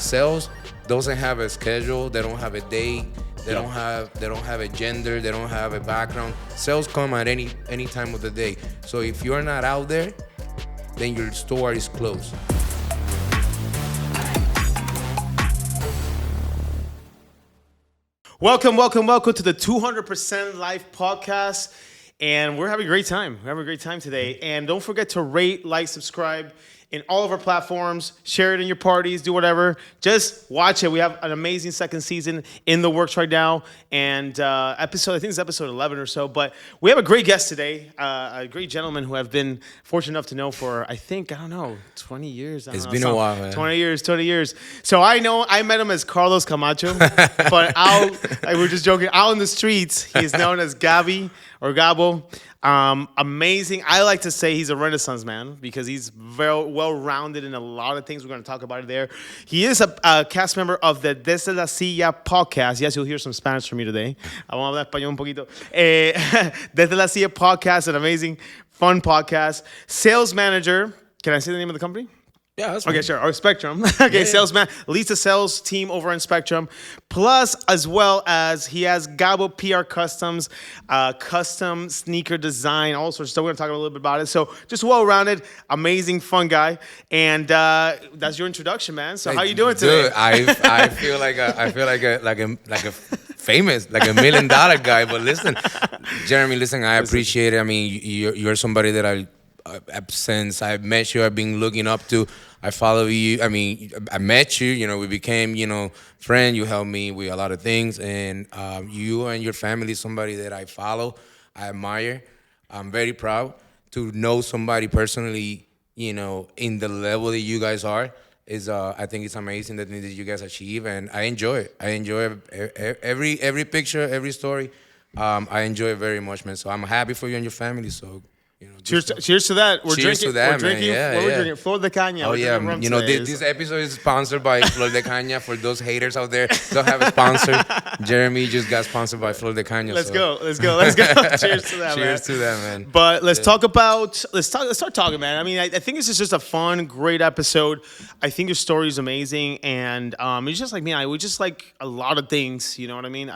sales doesn't have a schedule. They don't have a date. They don't have a gender. They don't have a background. Sales come at any time of the day. So if you're not out there, then your store is closed. Welcome to the 200% Life podcast. And we're having a great time. We're having a great time today. And don't forget to rate, like, subscribe in all of our platforms. Share it in your parties. Do whatever. Just watch it. We have an amazing second season in the works right now. And I think it's episode 11 or so. But we have a great guest today. A great gentleman who I've been fortunate enough to know for, I don't know, 20 years. It's been a while, man. 20 years. So I met him as Carlos Camacho. But we're just joking. Out in the streets, he's known as Gabi or Gabo. Amazing. I like to say he's a Renaissance man because he's very well-rounded in a lot of things. We're going to talk about it there. He is a cast member of the Desde la Silla podcast. Yes, you'll hear some Spanish from me today. Vamos a hablar español un poquito. Desde la Silla podcast, an amazing, fun podcast. Sales manager. Can I say the name of the company? Yeah, that's fine. Okay, sure. Or Spectrum. Okay, yeah. Salesman. Leads the sales team over in Spectrum. Plus, as well as he has Gabo PR Customs, custom sneaker design, all sorts of stuff. We're going to talk a little bit about it. So just well-rounded, amazing, fun guy. And that's your introduction, man. So how you doing today? Dude, I feel like a famous, like $1 million guy. But listen, Jeremy, I appreciate it. I mean, you're somebody that since I met you, I've been looking up to. I follow you. I mean, I met you. We became, friends. You helped me with a lot of things, and you and your family is somebody that I follow. I admire. I'm very proud to know somebody personally. In the level that you guys are. I think it's amazing that you guys achieve, and I enjoy it. I enjoy every picture, every story. I enjoy it very much, man. So I'm happy for you and your family. So. Cheers to that. We're drinking. We're drinking Flor de Caña. Oh, yeah. This episode is sponsored by Flor de Caña. For those haters out there, don't have a sponsor. Jeremy just got sponsored by Flor de Caña. Let's go. Cheers to that, man. Cheers to that, man. But let's start talking, man. I mean, I think this is just a fun, great episode. I think your story is amazing. And it's just like me. I would just like a lot of things. You know what I mean?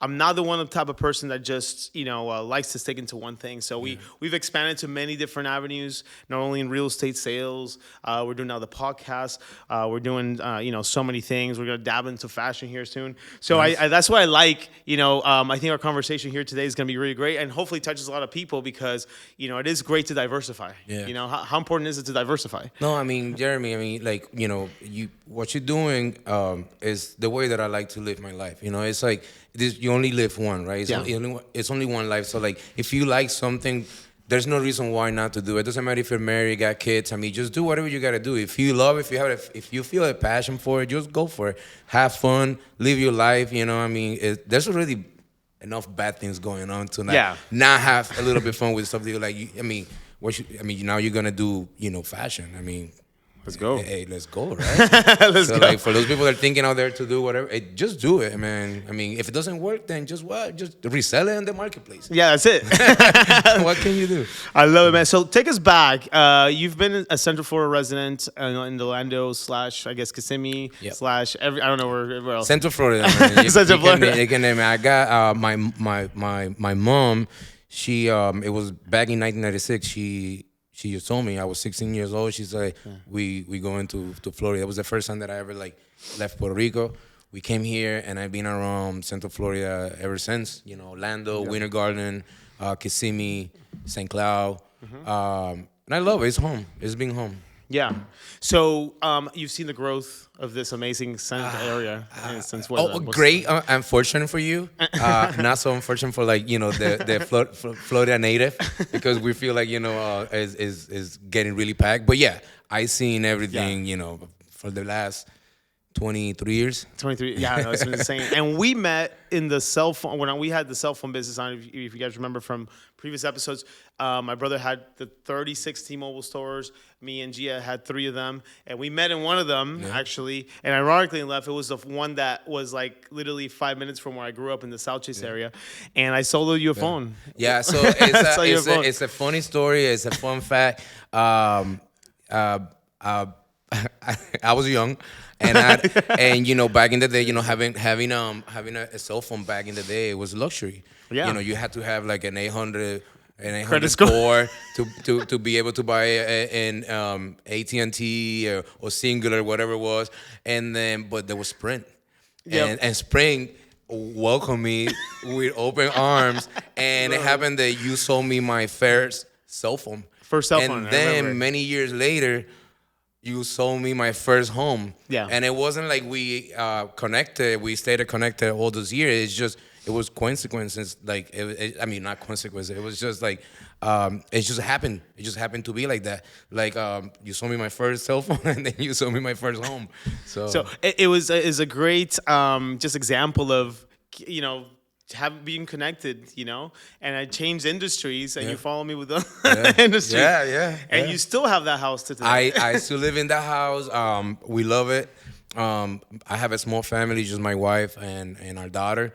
I'm not the type of person that just, likes to stick into one thing. So we've expanded to many different avenues, not only in real estate sales. We're doing now the podcast. We're doing, so many things. We're going to dab into fashion here soon. So nice. That's what I like. I think our conversation here today is going to be really great and hopefully touches a lot of people because, it is great to diversify. Yeah. How important is it to diversify? No, I mean, Jeremy, what you're doing is the way that I like to live my life. It's like, you only live one, right? It's only one life. So, if you like something, there's no reason why not to do it. It doesn't matter if you're married, got kids. I mean, just do whatever you got to do. If you love it, if you feel a passion for it, just go for it. Have fun, live your life. There's already enough bad things going on to not have a little bit fun with stuff that you like. Now you're gonna do, fashion. Let's go. Hey, let's go, right? Let's go. For those people that are thinking out there to do whatever, just do it, man. If it doesn't work, then just resell it in the marketplace. Yeah, that's it. What can you do? I love it, man. So take us back. You've been a Central Florida resident in Orlando / I guess Kissimmee / I don't know where else. Central Florida, man. Central Florida. You can name it. I got my mom. She it was back in 1996. She just told me I was 16 years old. She's like, we going to Florida. It was the first time that I ever left Puerto Rico. We came here, and I've been around Central Florida ever since. Orlando, Winter Garden, Kissimmee, St. Cloud, and I love it. It's home. It's being home. Yeah. So you've seen the growth of this amazing area since what? Great. Unfortunate for you. Not so unfortunate for the Florida native because we feel like is getting really packed. But yeah, I seen everything for the last 23 years. 23, yeah, no, it's been insane. And we met in the cell phone, when we had the cell phone business on, if you guys remember from previous episodes, my brother had the 36 T-Mobile stores. Me and Gia had 3 of them. And we met in one of them, actually. And ironically enough, it was the one that was literally 5 minutes from where I grew up in the South Chase area. And I sold you a phone. Yeah, so it's a funny story. It's a fun fact. I was young. and back in the day, having a cell phone back in the day, it was luxury. Yeah. You had to have like an 800 Credit score. score to be able to buy an AT&T or Singular, whatever it was, and then but there was Sprint, Yep. and Sprint welcomed me with open arms, and it happened that you sold me my first cell phone. First cell and phone, I then remember. many years later, you sold me my first home. Yeah. And it wasn't like we we stayed connected all those years. It was coincidences. Like, I mean, not consequences. It was just like, it just happened. It just happened to be like that. Like, you sold me my first cell phone, and then you sold me my first home. So it was is a great just example of being connected, and I changed industries, and you follow me with the industry. Yeah. And you still have that house today. I still live in that house. We love it. I have a small family, just my wife and our daughter.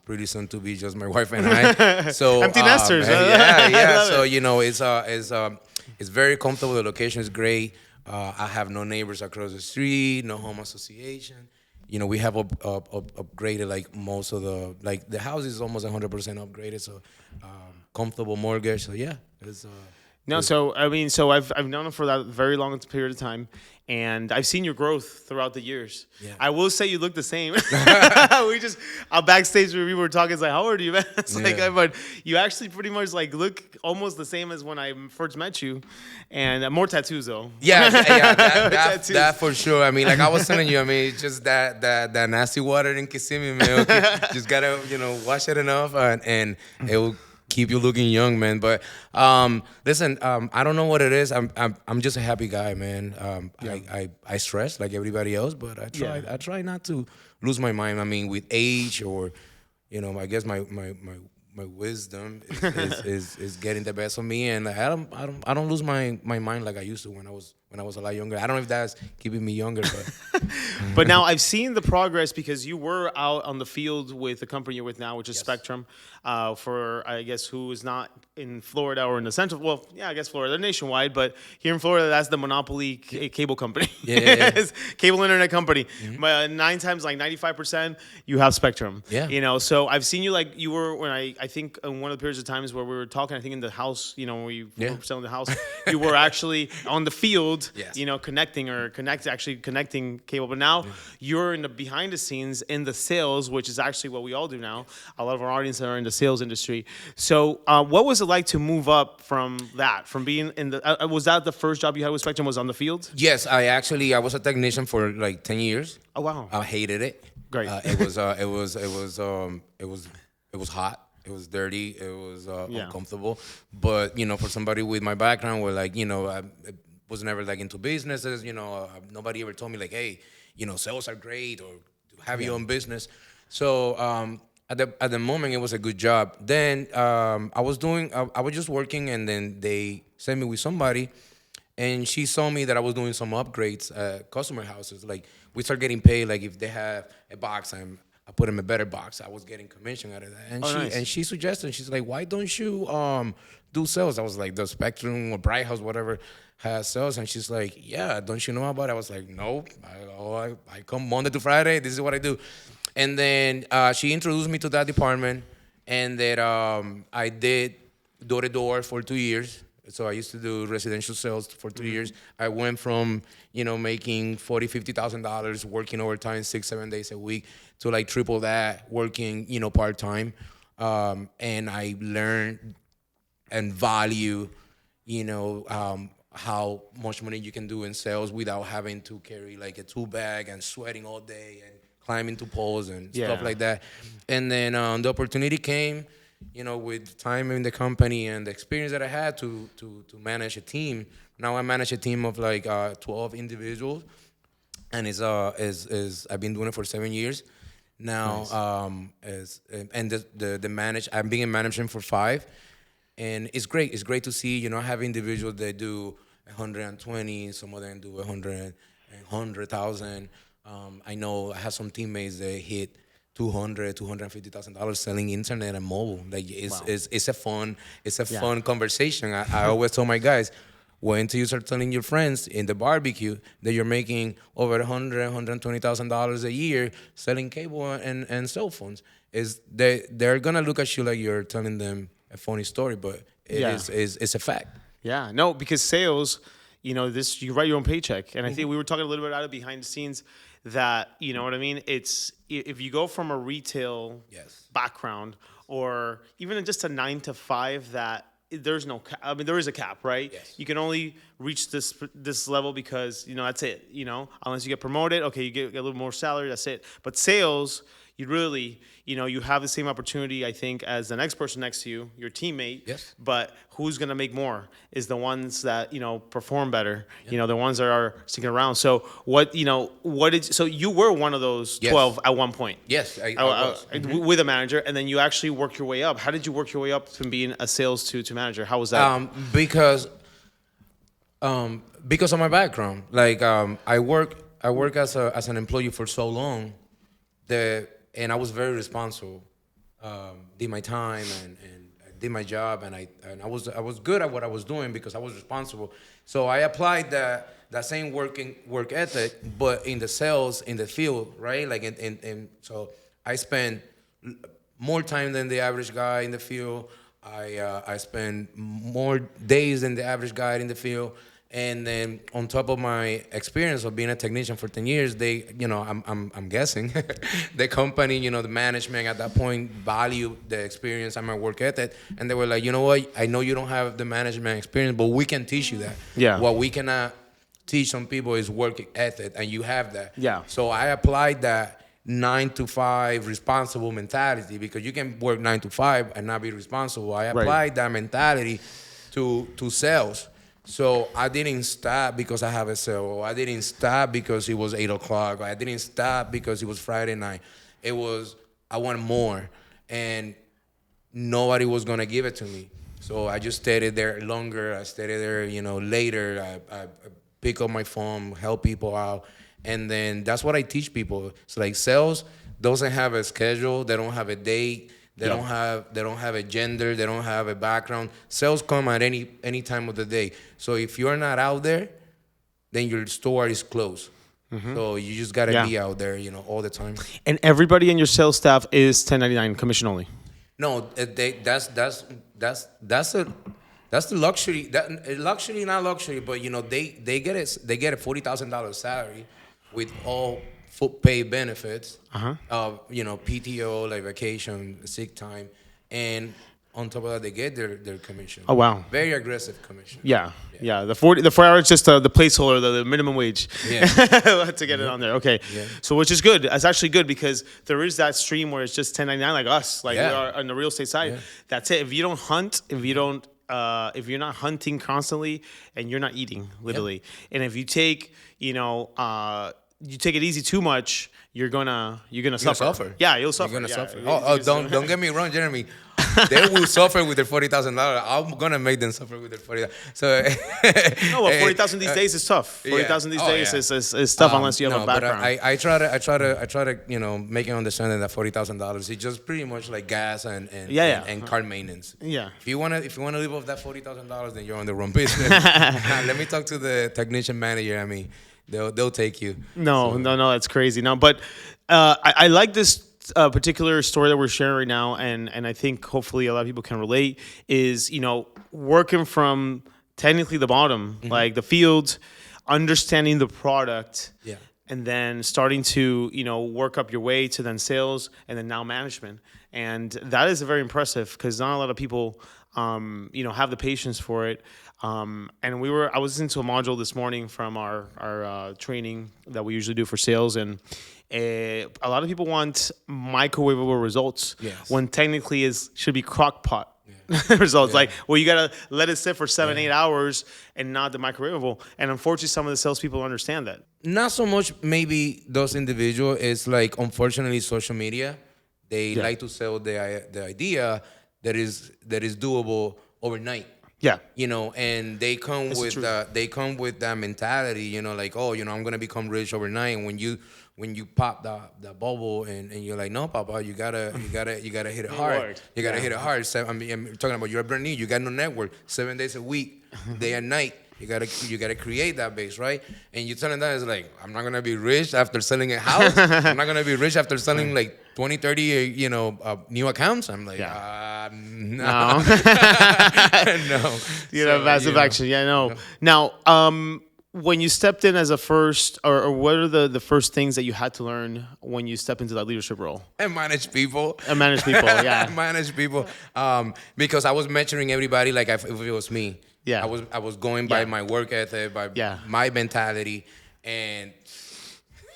Pretty soon to be just my wife and I. So Empty nesters. Yeah. So it's very comfortable. The location is great. I have no neighbors across the street, no home association. We have upgraded like most of the house is almost 100% upgraded. So comfortable mortgage. So yeah, it's. No, so I mean, I've known him for that very long period of time, and I've seen your growth throughout the years. Yeah. I will say you look the same. We just backstage where we were talking. It's like, how old are you, man? It's like, but you actually pretty much like look almost the same as when I first met you, and more tattoos though. Yeah, Tattoos. that for sure. I mean, like I was telling you, I mean, it's just that nasty water in Kissimmee, man. Okay? Just gotta wash it enough, and it will keep you looking young, man. But listen, I don't know what it is. I'm just a happy guy, man. I stress like everybody else, but I try not to lose my mind. I mean, with age or I guess my wisdom is getting the best of me, and I don't lose my mind like I used to when I was a lot younger. I don't know if that's keeping me younger, but But now I've seen the progress because you were out on the field with the company you're with now, which is Spectrum. For I guess who is not in Florida or in the central. Well, yeah, I guess Florida. They're nationwide, but here in Florida, that's the monopoly cable company. Yeah. It's cable internet company. But 9 times, like 95%, you have Spectrum. Yeah. So I've seen you like you were when I think in one of the periods of times where we were talking. I think in the house, when we were selling the house, you were actually on the field. Yes. Connecting cable. But now you're in the behind the scenes in the sales, which is actually what we all do now. A lot of our audience are in the sales industry. So what was it like to move up from being in the, was that the first job you had with Spectrum was on the field? yes, I was a technician for like 10 years. Oh, wow. I hated it. Great. It was hot. It was dirty. It was uncomfortable. But for somebody with my background, where like I was never like into businesses. Nobody ever told me like, hey, sales are great or have your own business. So at the moment, it was a good job. Then I was just working, and then they sent me with somebody, and she saw me that I was doing some upgrades at customer houses. Like we start getting paid. Like if they have a box, I put them a better box. I was getting commission out of that. And she suggested, she's like, why don't you do sales? I was like, the Spectrum or Bright House, whatever, has sales. And she's like, yeah, don't you know about it? I was like, no, I come Monday to Friday. This is what I do. And then she introduced me to that department, and that I did door-to-door for 2 years. So I used to do residential sales for 2 years. I went from, making $40,000, $50,000, working overtime 6-7 days a week, to like triple that, working, part-time. And I learned and value, how much money you can do in sales without having to carry like a tool bag and sweating all day and climbing to poles and stuff like that. And then the opportunity came, with time in the company and the experience that I had to manage a team. Now I manage a team of like 12 individuals, and I've been doing it for 7 years now. Nice. I'm being in management for 5, and it's great. It's great to see, I have individuals that do 120, some of them do 100,000. I know I have some teammates that hit $250,000 selling internet and mobile. Like it's a fun conversation. I always tell my guys, Wait until you start telling your friends in the barbecue that you're making over $120,000 a year selling cable and cell phones. Is they're gonna look at you like you're telling them a funny story, but it's a fact. Yeah, no, because sales, this you write your own paycheck, and I think we were talking a little bit about it behind the scenes. That you know what I mean. It's if you go from a retail background or even just a 9 to 5, that there's no cap. I mean, there is a cap, right? Yes. You can only reach this level because that's it. Unless you get promoted, okay, you get a little more salary. That's it. But sales, you really, you have the same opportunity, I think, as the next person next to you, your teammate. Yes. But who's going to make more is the ones that, perform better, the ones that are sticking around. So so you were one of those 12 at one point. Yes, I was. With a manager, and then you actually work your way up. How did you work your way up from being a sales to manager? How was that? Because of my background. Like, I work as an employee for so long and I was very responsible. Did my time and I did my job, and I was good at what I was doing because I was responsible. So I applied that same work ethic, but in the sales in the field, right? Like and so I spent more time than the average guy in the field. I spend more days than the average guy in the field. And then on top of my experience of being a technician for 10 years, I'm guessing the company, the management at that point valued the experience and my work ethic. And they were like, you know what? I know you don't have the management experience, but we can teach you that. Yeah. What we cannot teach some people is work ethic, and you have that. Yeah. So I applied that 9 to 5 responsible mentality, because you can work 9 to 5 and not be responsible. I applied that mentality to sales. So I didn't stop because I have a sale. I didn't stop because it was 8 o'clock. I didn't stop because it was Friday night. It was, I wanted more. And nobody was going to give it to me. So I just stayed there longer. I stayed there, later. I pick up my phone, help people out. And then that's what I teach people. It's like sales doesn't have a schedule. They don't have a date. They don't have a gender. They don't have a background. Sales come at any time of the day. So if you're not out there, then your store is closed. Mm-hmm. So you just gotta be out there, all the time. And everybody in your sales staff is 1099 commission only. No, that's the luxury. Luxury, not luxury, but they get it. They get a $40,000 salary with all full pay benefits, PTO, like vacation, sick time, and on top of that, they get their commission. Oh wow! Very aggressive commission. Yeah. The 4 hours is just the placeholder, the minimum wage. Yeah. To get it on there. Okay. Yeah. So which is good. It's actually good because there is that stream where it's just 1099, like us, like we are on the real estate side. Yeah. That's it. If you don't hunt, if you're not hunting constantly, and you're not eating literally, and if you take, you take it easy too much, you're gonna suffer. Yeah, you'll suffer. You're gonna suffer. Don't get me wrong, Jeremy. They will suffer with their $40,000. I'm gonna make them suffer with their $40,000. So no, well, 40,000 these days is tough. 40,000 these days is tough unless you have a background. But I try to make them understand that $40,000 is just pretty much like gas and car maintenance. Yeah. If you wanna live off that $40,000, then you're on the wrong business. Let me talk to the technician manager. I mean, they'll take you. No, that's crazy. No, but I like this particular story that we're sharing right now, and I think hopefully a lot of people can relate, is working from technically the bottom, like the field, understanding the product, and then starting to work up your way to then sales, and then now management, and that is very impressive because not a lot of people have the patience for it. And I was listening to a module this morning from our training that we usually do for sales, and a lot of people want microwavable results when technically should be crock pot results. Like, well, you gotta let it sit for 7-8 hours and not the microwavable. And unfortunately, some of the salespeople understand that. Not so much maybe those individuals. It's like, unfortunately, social media. They like to sell the idea that is doable overnight. Yeah. And they come with that mentality, like, I'm gonna become rich overnight. And when you pop the bubble and you're like, no, Papa, you gotta hit it hard. You gotta hit it hard. So, I'm talking about you're brand new, you got no network, 7 days a week, day and night. You gotta create that base, right? And you telling that is like, I'm not gonna be rich after selling a house. I'm not gonna be rich after selling like 20, 30, new accounts. I'm like, no, No. no. Massive action. Yeah, no. Now, when you stepped in as a first, or what are the first things that you had to learn when you step into that leadership role? And manage people. And manage people, yeah. Manage people. Because I was mentoring everybody like if it was me. Yeah. I was going by Yeah. my work ethic, by Yeah. my mentality, and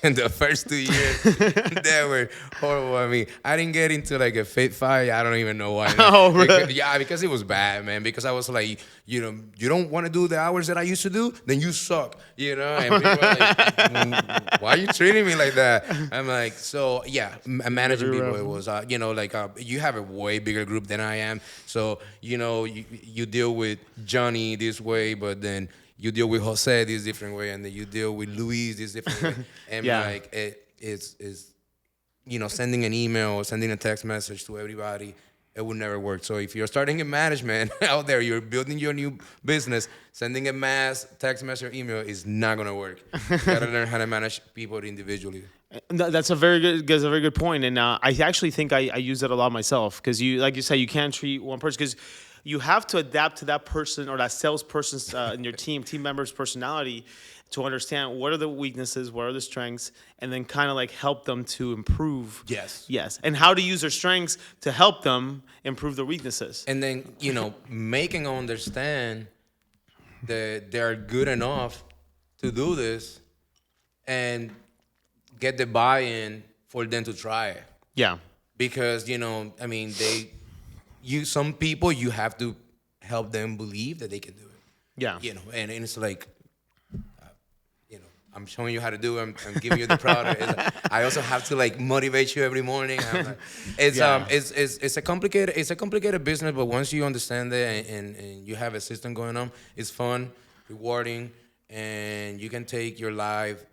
in the first 2 years, they were horrible. I mean, I didn't get into like a fit fight. I don't even know why. Oh, really? Because it was bad, man. Because I was like, you don't want to do the hours that I used to do, then you suck, And people were like, why are you treating me like that? I'm like, so yeah, managing people. It was, you have a way bigger group than I am. So, you deal with Johnny this way, but then you deal with Jose this different way, and then you deal with Luis this different way. And like it's sending an email or sending a text message to everybody, it would never work. So if you're starting a management out there, you're building your new business, sending a mass text message or email is not gonna work. You gotta learn how to manage people individually. That's a very good point, and I actually think I use that a lot myself, because like you said, you can't treat one person, because you have to adapt to that person or that salesperson's in your team member's personality to understand what are the weaknesses, what are the strengths, and then kind of like help them to improve. Yes, and how to use their strengths to help them improve their weaknesses. And then making them understand that they're good enough to do this, and get the buy-in for them to try it. Yeah, because some people you have to help them believe that they can do it. Yeah, and it's like, I'm showing you how to do it. I'm giving you the product. I also have to like motivate you every morning. It's a complicated business, but once you understand it and you have a system going on, it's fun, rewarding, and you can take your life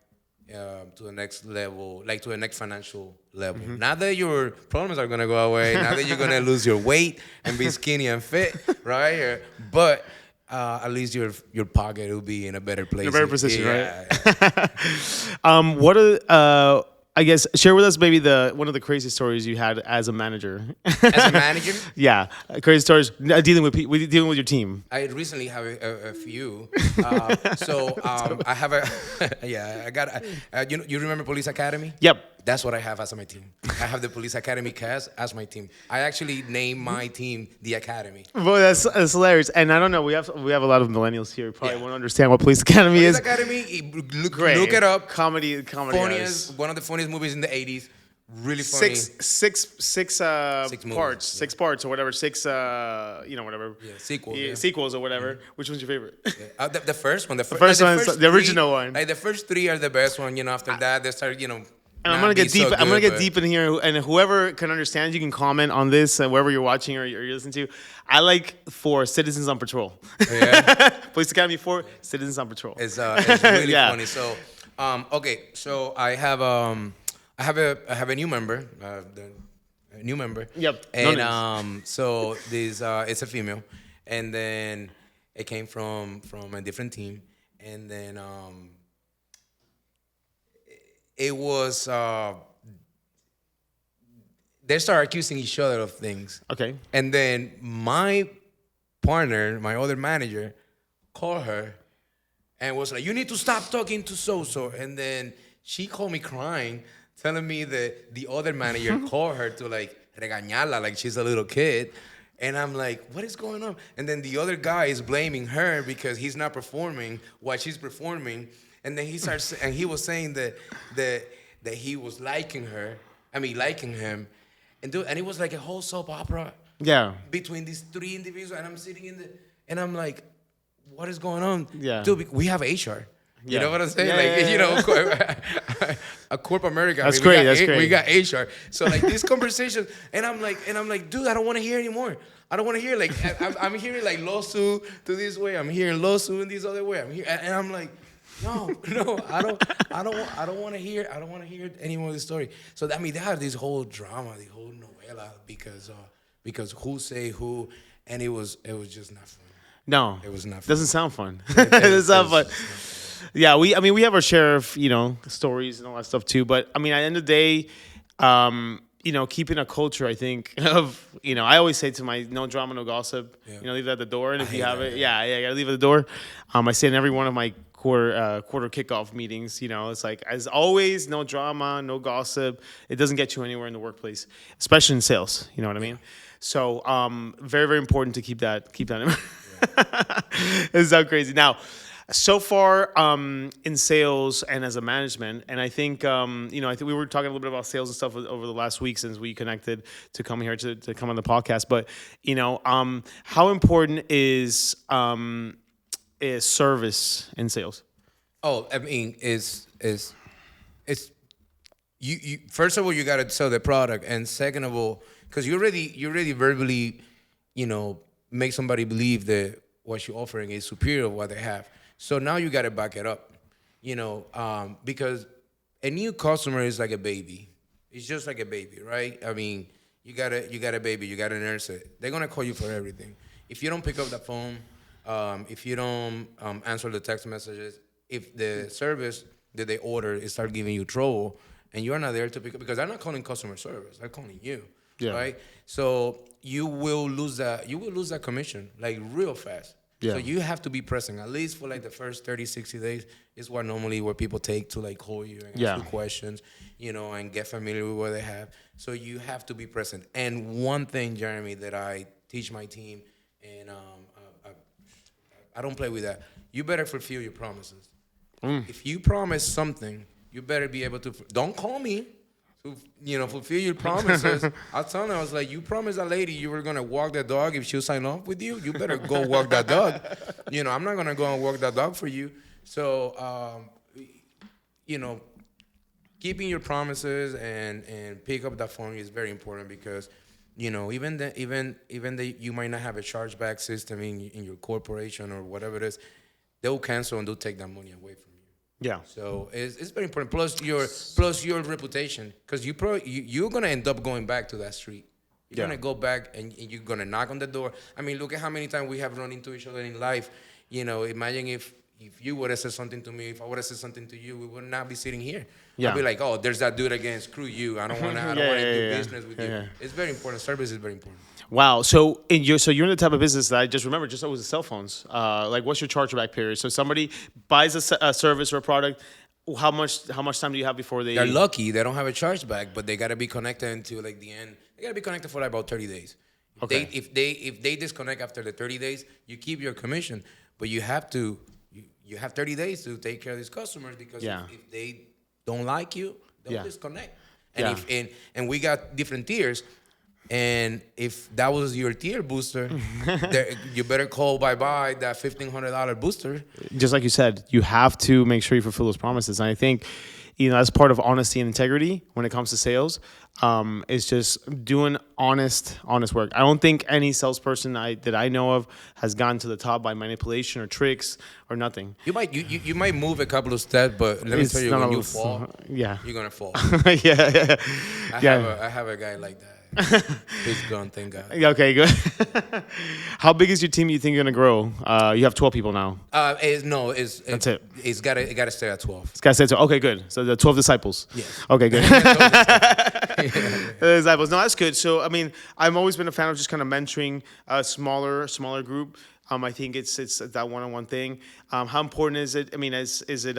to the next level, like to the next financial level. Mm-hmm. Not that your problems are gonna go away, not that you're gonna lose your weight and be skinny and fit, right? But at least your pocket will be in a better place. In a better position, right? What are I guess share with us maybe one of the crazy stories you had as a manager. As a manager? Yeah, crazy stories dealing with your team. I recently have a few. I have I got you remember Police Academy? Yep. That's what I have as my team. I have the Police Academy cast as my team. I actually named my team the Academy. Boy, that's hilarious. And I don't know, we have a lot of millennials here who probably won't understand what Police Academy is. Police Academy, look it up. Comedy. Funniest, one of the funniest movies in the 80s. Really funny. Six parts. 6 parts or whatever. Whatever. Yeah, sequels. Yeah, sequels or whatever. Mm-hmm. Which one's your favorite? The The first one. first one, the original one. Like the first 3 are the best one. After that they start, And I'm gonna get deep. I'm gonna get deep in here, and whoever can understand, you can comment on this, wherever you're watching or you're listening to. I like 4 Citizens on Patrol. Yeah. Police Academy 4 Citizens on Patrol. It's really funny. So, okay. So I have a new member. A new member. Yep. And so this it's a female, and then it came from a different team, and then it was they started accusing each other of things. Okay. And then my partner, my other manager, called her and was like, "You need to stop talking to so-so." And then she called me crying, telling me that the other manager called her to like regañarla, like she's a little kid. And I'm like, what is going on? And then the other guy is blaming her because he's not performing what she's performing. And then he was saying that he was liking him. And it was like a whole soap opera. Yeah. Between these 3 individuals, and I'm sitting and I'm like, what is going on? Yeah. Dude, we have HR. You Yeah. know what I'm saying? Yeah. A corporate America. That's great. That's great. We got HR. So like these conversations, and I'm like, dude, I don't want to hear anymore. I don't want to hear like I'm hearing like lawsuit to this way. I'm hearing lawsuit in this other way. And I'm like, no, I don't want to hear any more of the story. So they had this whole drama, the whole novela because who say who, and it was just not fun. No, It was not fun. doesn't sound fun. It doesn't sound fun. Yeah, we have our share of stories and all that stuff too. But I mean, at the end of the day, keeping a culture, I think of I always say to my no drama, no gossip. Yeah. Leave it at the door, and if you hate have that, it, you gotta leave it at the door. I say in every one of my quarter kickoff meetings, it's like as always, no drama, no gossip. It doesn't get you anywhere in the workplace, especially in sales. You know what I mean? So very very important to keep that in mind. It's so crazy. Now, so far in sales and as a management, and I think I think we were talking a little bit about sales and stuff over the last week since we connected to come here to come on the podcast. But how important is service in sales? Oh, I mean, it's you first of all you got to sell the product, and second of all, because you already verbally, make somebody believe that what you're offering is superior to what they have. So now you got to back it up, because a new customer is like a baby. It's just like a baby, right? I mean, you got a baby, you got to nurse it. They're gonna call you for everything. If you don't pick up the phone, if you don't answer the text messages, if the service that they order is start giving you trouble, and you're not there to pick up, because they're not calling customer service, they're calling you, right? So you will lose that commission like real fast. Yeah. So you have to be present at least for like the first 30, 60 days is what normally where people take to like call you and ask you questions, and get familiar with what they have. So you have to be present. And one thing, Jeremy, that I teach my team, and I don't play with that. You better fulfill your promises. If you promise something, you better be able to. Don't call me. Fulfill your promises. I was telling her, I was like, you promised that lady you were gonna walk the dog if she'll sign off with you. You better go walk that dog. I'm not gonna go and walk that dog for you. So, keeping your promises and pick up that phone is very important because, even that you might not have a chargeback system in your corporation or whatever it is, they'll cancel and they'll take that money away from you. Yeah. So it's very important. Plus your reputation, because you're gonna end up going back to that street. You're gonna go back and you're gonna knock on the door. I mean, look at how many times we have run into each other in life. Imagine if you would have said something to me, if I would have said something to you, we would not be sitting here. Yeah. I'd be like, oh, there's that dude again. Screw you. I don't want to do business with you. Yeah. It's very important. Service is very important. Wow. So you're in the type of business that I just remember just always the cell phones. Like, what's your chargeback period? So somebody buys a service or a product. How much time do you have before they? They're lucky. They don't have a chargeback, but they got to be connected until like the end. They got to be connected for like about 30 days. Okay. If they disconnect after the 30 days, you keep your commission, but you have 30 days to take care of these customers because if they don't like you, they'll disconnect. And and we got different tiers. And if that was your tier booster, you better call bye-bye that $1,500 booster. Just like you said, you have to make sure you fulfill those promises. And I think, as part of honesty and integrity when it comes to sales, is just doing honest work. I don't think any salesperson that I know of has gotten to the top by manipulation or tricks or nothing. You might move a couple of steps, but let me tell you, when you fall, you're gonna fall. I have a guy like that. He's gone, thank God. Okay, good. How big is your team? You think you're gonna grow? You have 12 people now. That's it. It's gotta stay at 12. It's gotta stay at 12. Okay, good. So the 12 disciples. Yes. Okay, good. Disciples. No, that's good. So I mean, I've always been a fan of just kind of mentoring a smaller group. I think it's that one-on-one thing. How important is it? I mean, is it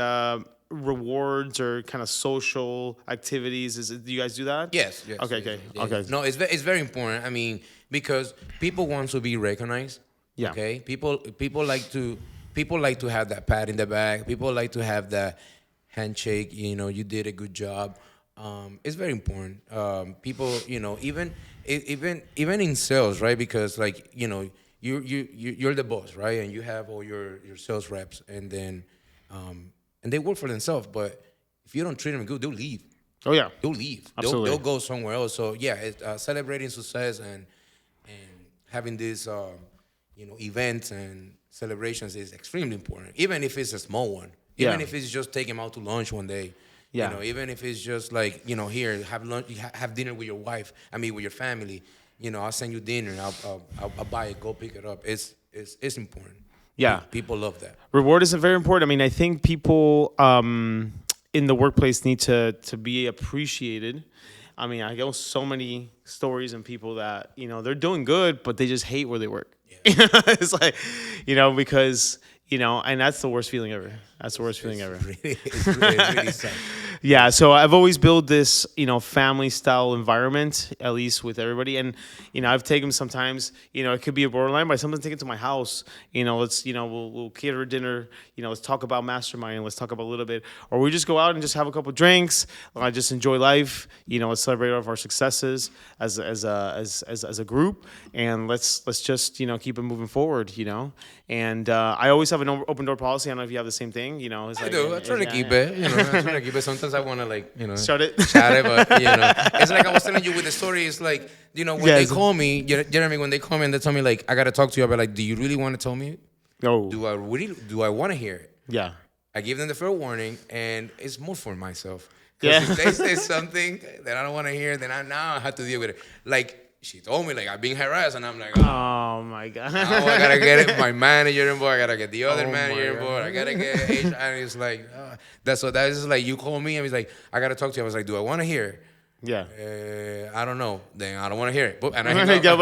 rewards or kind of social activities? Do you guys do that? Yes. Okay. No, it's very important. I mean, because people want to be recognized. Yeah. Okay. People like to have that pat in the back. People like to have that handshake. You did a good job. It's very important. People, even in sales, right? Because like you're the boss, right? And you have all your sales reps, and then and they work for themselves. But if you don't treat them good, they'll leave. Oh yeah, they'll leave. Absolutely. They'll go somewhere else. So yeah, celebrating success and having these events and celebrations is extremely important. Even if it's a small one. Even if it's just take them out to lunch one day. Yeah. Even if it's just like here have lunch, have dinner with your wife. I mean with your family. I'll send you dinner. I'll buy it. Go pick it up. It's is important. Yeah. People love that. Reward is very important. I mean, I think people in the workplace need to be appreciated. I mean, I know so many stories and people that, they're doing good, but they just hate where they work. Yeah. It's like, because, and that's the worst feeling ever. That's the worst feeling ever. It's really sad. Yeah, so I've always built this, family style environment, at least with everybody. And, I've taken sometimes, it could be a borderline, but I sometimes take it to my house. Let's, we'll cater dinner, let's talk about mastermind, let's talk about a little bit. Or we just go out and just have a couple drinks, just enjoy life, let's celebrate all of our successes as a group. And let's just, keep it moving forward, And I always have an open door policy. I don't know if you have the same thing, It's I like, do. I try to keep it. I try to keep it. Sometimes I want to Shut it. chat it, but it's like I was telling you with the story. It's like when they call me, Jeremy, when they call me and they tell me like I gotta talk to you, I'll be like, do you really want to tell me? No. Do I want to hear it? Yeah. I give them the fair warning, and it's more for myself. Yeah. If they say something that I don't want to hear, then I have to deal with it. Like. She told me, like, I've been harassed, and I'm like, oh my God. Now I gotta get it, my manager involved, I gotta get the other manager involved, I gotta get HR, and it's like, that is like, you call me, and he's like, I gotta talk to you. I was like, do I wanna hear it? Yeah. I don't know. Then I don't wanna hear it. And I hang up.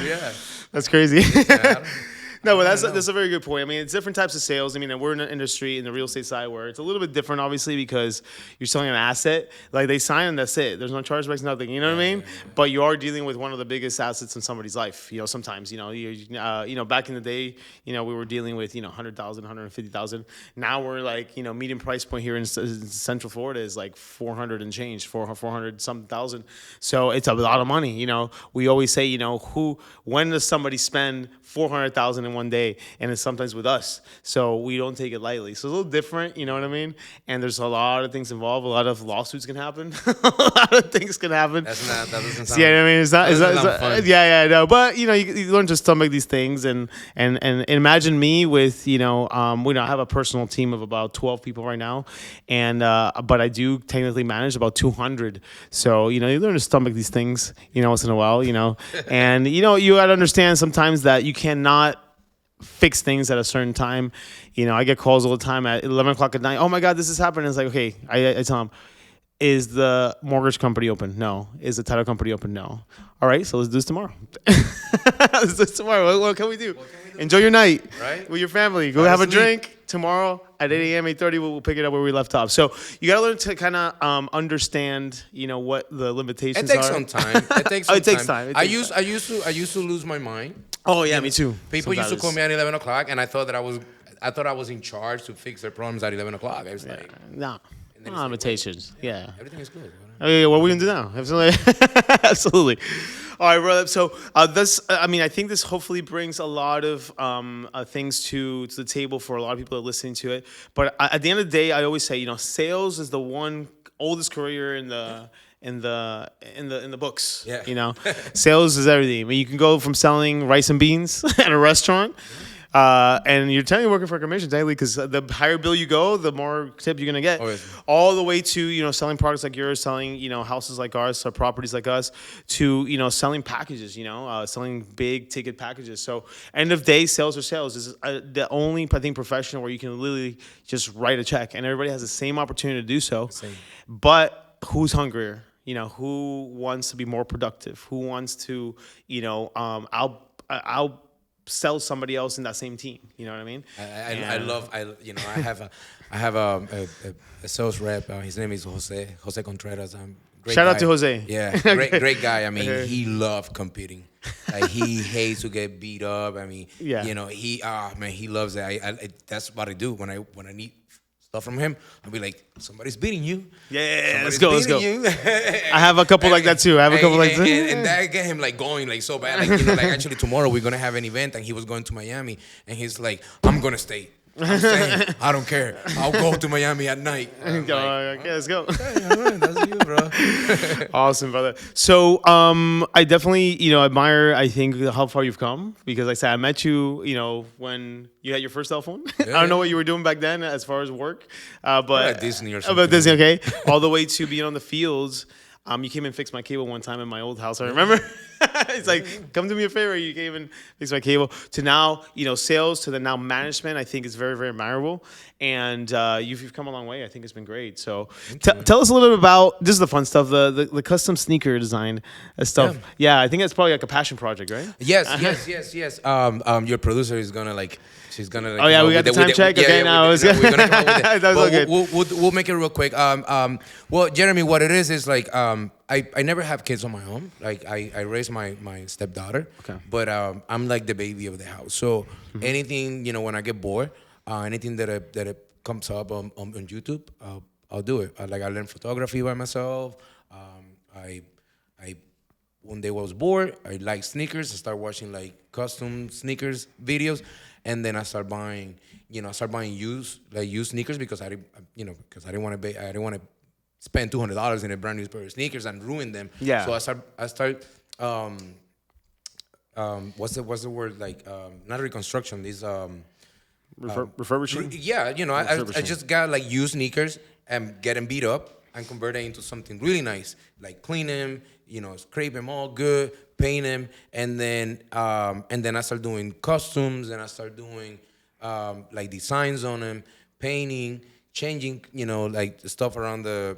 Yeah. That's crazy. Yeah, No, but that's a very good point. I mean, it's different types of sales. I mean, we're in an industry in the real estate side where it's a little bit different, obviously, because you're selling an asset. Like they sign and that's it. There's no chargebacks, nothing. You know what I mean? Yeah. But you are dealing with one of the biggest assets in somebody's life. Sometimes, back in the day, we were dealing with 100,000, 150,000. Now we're like, median price point here in Central Florida is like 400 and change, 400 some thousand. So it's a lot of money. We always say, when does somebody spend 400,000 in one day? And it's sometimes with us, so we don't take it lightly. So it's a little different, you know what I mean? And there's a lot of things involved. A lot of lawsuits can happen. A lot of things can happen. That doesn't sound. Yeah, I mean, it's not fun. Yeah, no. But you learn to stomach these things, and imagine me with I have a personal team of about 12 people right now, and but I do technically manage about 200. So you learn to stomach these things, once in a while, and you gotta understand sometimes that you cannot fix things at a certain time. I get calls all the time at 11 o'clock at night. Oh my God, this is happening. It's like, okay, I tell them, is the mortgage company open? No. Is the title company open? No. All right, so let's do this tomorrow. Let's do this tomorrow. What can we do? Enjoy your night with your family. Go have a drink. Tomorrow at 8 a.m., 8:30, we'll pick it up where we left off. So you got to learn to kind of understand, what the limitations are. It takes some time. It takes time. I used to lose my mind. Oh yeah, me too. People used to call me at 11 o'clock, and I thought I was in charge to fix their problems at 11 o'clock. I was like, no limitations. Yeah. Everything is good. Okay, what are we gonna do now? Absolutely. Absolutely. All right, brother. So I think this hopefully brings a lot of things to the table for a lot of people that are listening to it. But at the end of the day, I always say, sales is the one oldest career in the books. Yeah. Sales is everything. I mean, you can go from selling rice and beans at a restaurant. And you're telling you're working for a commission daily because the higher bill you go, the more tip you're gonna get. Oh, yes. All the way to selling products like yours, selling houses like ours, properties like us, to selling packages, selling big ticket packages. So end of day, sales are sales. This is the only profession where you can literally just write a check, and everybody has the same opportunity to do so. Same. But who's hungrier? Who wants to be more productive? Who wants to I'll sell somebody else in that same team. You know what I mean? I have a sales rep. His name is Jose Contreras. Shout out to Jose. Yeah, great guy. I mean, he loves competing. Like he hates to get beat up. I mean, yeah. He loves it. That's what I do when I need stuff from him. I'll be like, somebody's beating you. Yeah, let's go. I have a couple like that too. And that get him like going like so bad. Like actually tomorrow we're gonna have an event, and he was going to Miami, and he's like, I'm gonna stay. I'm saying, I don't care. I'll go to Miami at night. Okay, let's go. Okay, that's you, bro. Awesome, brother. So, I definitely, admire, I think, how far you've come. Because like I said, I met you, when you had your first cell phone. Yeah. I don't know what you were doing back then as far as work. But Disney or something. About Disney, okay. All the way to being on the fields. You came and fixed my cable one time in my old house. I remember. It's like, come do me a favor. You came and fixed my cable. To now, sales to the now management. I think is very, very admirable. And you've come a long way. I think it's been great. So tell us a little bit about, this is the fun stuff, the custom sneaker design stuff. Yeah, I think that's probably like a passion project, right? Yes. Your producer is gonna she's gonna. Oh yeah, we got the time check. Okay, now we're gonna come up with it. That was good. We'll make it real quick. Well, Jeremy, what it is like I never have kids on my own. Like I raised my stepdaughter. Okay. But I'm like the baby of the house. So anything, when I get bored, anything that it comes up on YouTube, I'll do it. I learn photography by myself. I one day I was bored. I like sneakers. I start watching like custom sneakers videos, and then I start buying. Used sneakers because I didn't want to spend $200 in a brand new pair of sneakers and ruin them. Yeah. So I start. What's the word, like not reconstruction? These refurbishing. I just got like used sneakers and get them beat up and convert it into something really nice. Like clean them, scrape them all good, paint them, and then I start doing costumes and I start doing like designs on them, painting, changing, like the stuff around the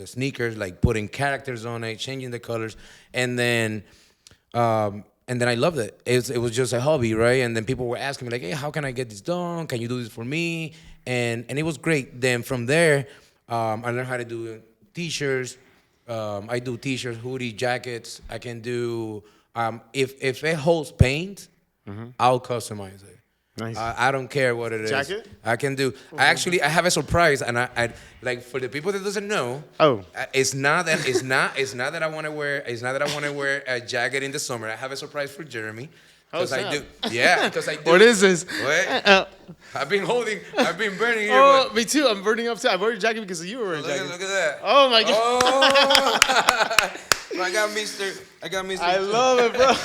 sneakers, like putting characters on it, changing the colors, and then I loved it. It was just a hobby, right? And then people were asking me like, hey, how can I get this done? Can you do this for me? And it was great. Then from there, I learned how to do T-shirts. I do T-shirts, hoodie, jackets. I can do if it holds paint, I'll customize it. Nice. I don't care what it is. Jacket? I can do. I have a surprise, and I like for the people that doesn't know. Oh. It's not that I want to wear. It's not that I want to wear a jacket in the summer. I have a surprise for Jeremy. Because I do. Yeah, because I do. What is this? What? I've been burning here. Oh, me too. I'm burning up too. I bought your jacket because you were wearing a jacket. Look at that. Oh my god. Oh. I got Mr. I love it, bro.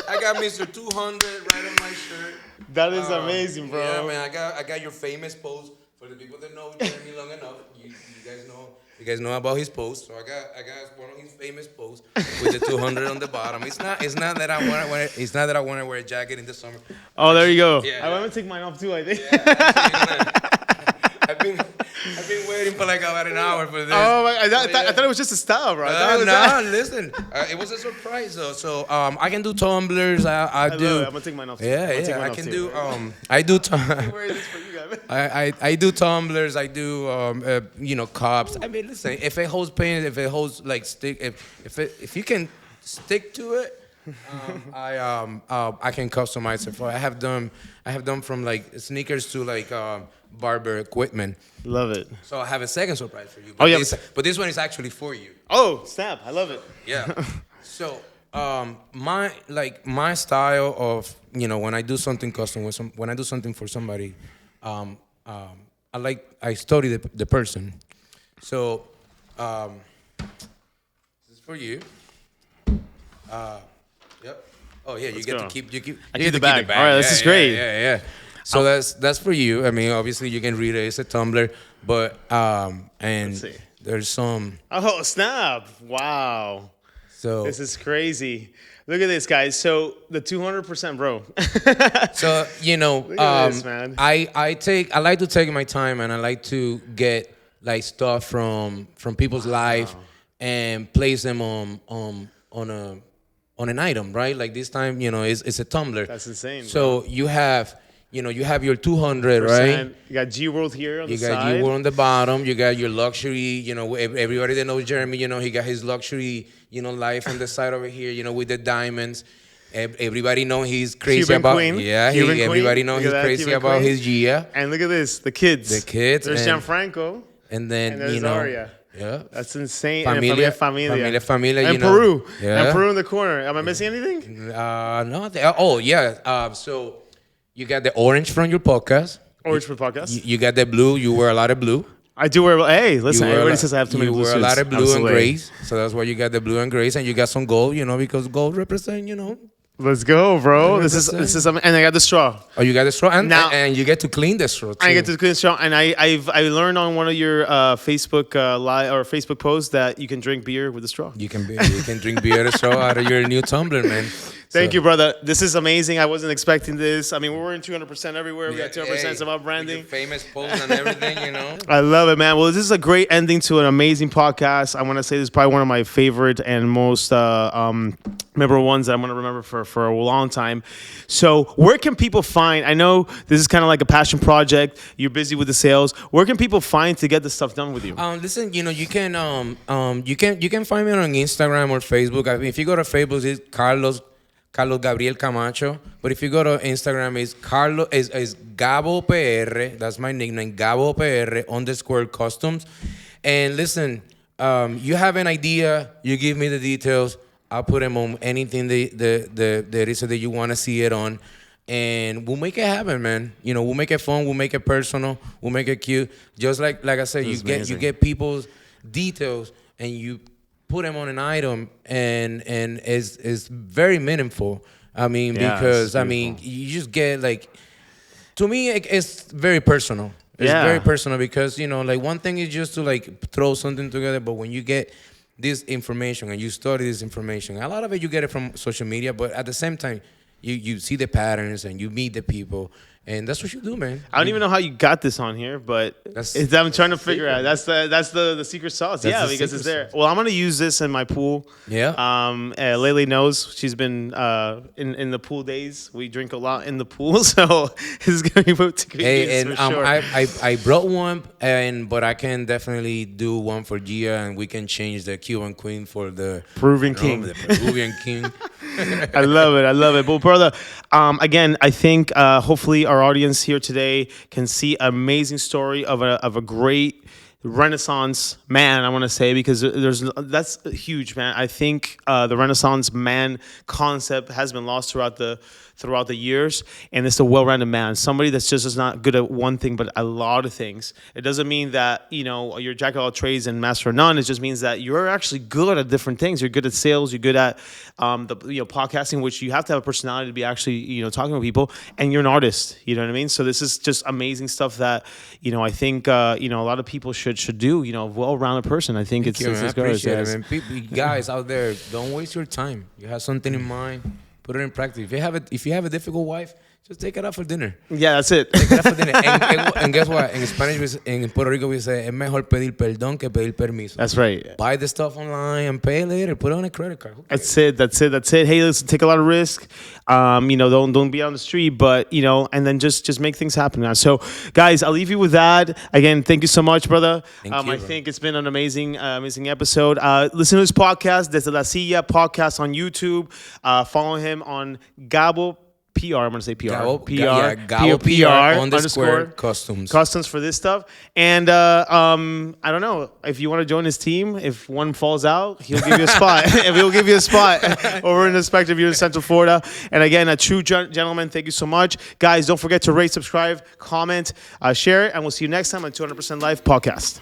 I got Mr. 200 right on my shirt. That is amazing, bro. Yeah, man. I got your famous post. For the people that know Jeremy long enough, you guys know about his post. So I got one of his famous posts with the 200 on the bottom. It's not that I want to wear a jacket in the summer. Oh, there you go. Yeah, I want to take mine off too, I think. Yeah, I've been waiting for like about an hour for this. Oh my! I thought it was just a style, bro. Listen, it was a surprise though. So I can do tumblers. I do. I'm gonna take mine off too. Yeah. I can do. I do. I do tumblers. I do cups. I mean, listen. If it holds paint, if it holds like stick, if you can stick to it. I can customize it for. I have done from like sneakers to like barber equipment. Love it. So I have a second surprise for you. Oh yeah, but this one is actually for you. Oh snap! I love it. Yeah. So my style of when I do something custom when I do something for somebody, I study the person. So this is for you. Yep. Oh yeah, you get to keep the bag. All right, this is great. Yeah. So that's for you. I mean, obviously you can read it. It's a tumbler, but and there's some. Oh snap! Wow. So this is crazy. Look at this, guys. So the 200%, bro. So Look at this, man. I like to take my time and I like to get like stuff from people's life and place them on an item, right? Like this time, it's a tumbler. That's insane. So you have your 200, right? You got G World here on the side. You got G World on the bottom. You got your luxury. Everybody that knows Jeremy, he got his luxury, life on the side over here. With the diamonds. Everybody know he's crazy Cuban about. Queen. Yeah, everybody know he's crazy Cuban about Queen. his Gia. And look at this, the kids. There's Gianfranco. And then there's Aria. Yeah. That's insane. Familia. And Peru. Yeah. And Peru in the corner. Am I missing anything? No. So you got the orange from your podcast. Orange for podcast. You got the blue. You wear a lot of blue. I do wear. Hey, listen. Everybody says I have too many blue You wear a suits. lot of blue Absolutely. and grays. So that's why you got the blue and grays, and you got some gold. Because gold represent. Let's go, bro. This is 100%. and I got the straw. Oh, you got the straw, and Now- and you get to clean the straw too. I get to clean the straw, and I learned on one of your Facebook live or Facebook posts that you can drink beer with a straw. You can drink beer the straw out of your new tumbler, man. Thank you, brother. This is amazing. I wasn't expecting this. I mean, we're in 200% everywhere. We got 200% of our branding. Famous post and everything, you know. I love it, man. Well, this is a great ending to an amazing podcast. I want to say this is probably one of my favorite and most memorable ones that I'm going to remember for a long time. So where can people find, I know this is kind of like a passion project. You're busy with the sales. Where can people find to get this stuff done with you? Listen, you know, you can find me on Instagram or Facebook. I mean, if you go to Facebook, it's Carlos Gabriel Camacho. But if you go to Instagram, it's Gabo PR. That's my nickname, Gabo PR _customs. And listen, you have an idea, you give me the details. I'll put them on anything that is that you want to see it on. And we'll make it happen, man. You know, we'll make it fun, we'll make it personal, we'll make it cute. Just like I said, you get people's details and you put them on an item, and it's very meaningful. I mean, because I mean, you just get like, to me, it's very personal. It's very personal because, you know, like one thing is just to like throw something together, but when you get this information and you study this information, a lot of it you get it from social media, but at the same time, you see the patterns and you meet the people. And that's what you do, man. I don't even know how you got this on here, but I'm trying to figure out. That's the secret sauce. Yeah, because it's there. Well, I'm gonna use this in my pool. Yeah. Lele knows she's been in the pool days. We drink a lot in the pool, so it's gonna be put to good use for sure. I brought one, but I can definitely do one for Gia, and we can change the Cuban queen for the Peruvian king. The Peruvian king. I love it. Well, brother, again, I think hopefully our audience here today can see an amazing story of a great Renaissance man, I want to say, because that's huge, man. I think the Renaissance man concept has been lost throughout the years, and it's a well-rounded man, somebody that's just not good at one thing but a lot of things. It doesn't mean that, you know, you're jack of all trades and master of none. It just means that you're actually good at different things. You're good at sales. You're good at podcasting, which you have to have a personality to be actually, you know, talking with people, and you're an artist. You know what I mean? So this is just amazing stuff that, you know, I think you know, a lot of people should do. You know, a well-rounded person. I think it's I appreciate it, man. People, guys out there, don't waste your time. You have something in mind, put it in practice. If you have a difficult wife, just take it out for dinner. Yeah, that's it. Take it out for dinner. And guess what? In Spanish, in Puerto Rico, we say, es mejor pedir perdón que pedir permiso. That's right. Buy the stuff online and pay later. Put it on a credit card. That's it. Hey, listen, take a lot of risk. You know, don't be on the street, but, you know, and then just make things happen now. So, guys, I'll leave you with that. Again, thank you so much, brother. I think it's been an amazing episode. Listen to this podcast, Desde la Silla podcast on YouTube. Follow him on Gabo PR. I'm gonna say PR. Gabo PR _customs. Customs for this stuff. And I don't know if you want to join his team. If one falls out, he'll give you a spot. He'll give you a spot over in the Spectrum here in Central Florida. And again, a true gentleman. Thank you so much, guys. Don't forget to rate, subscribe, comment, share it, and we'll see you next time on 200% Life podcast.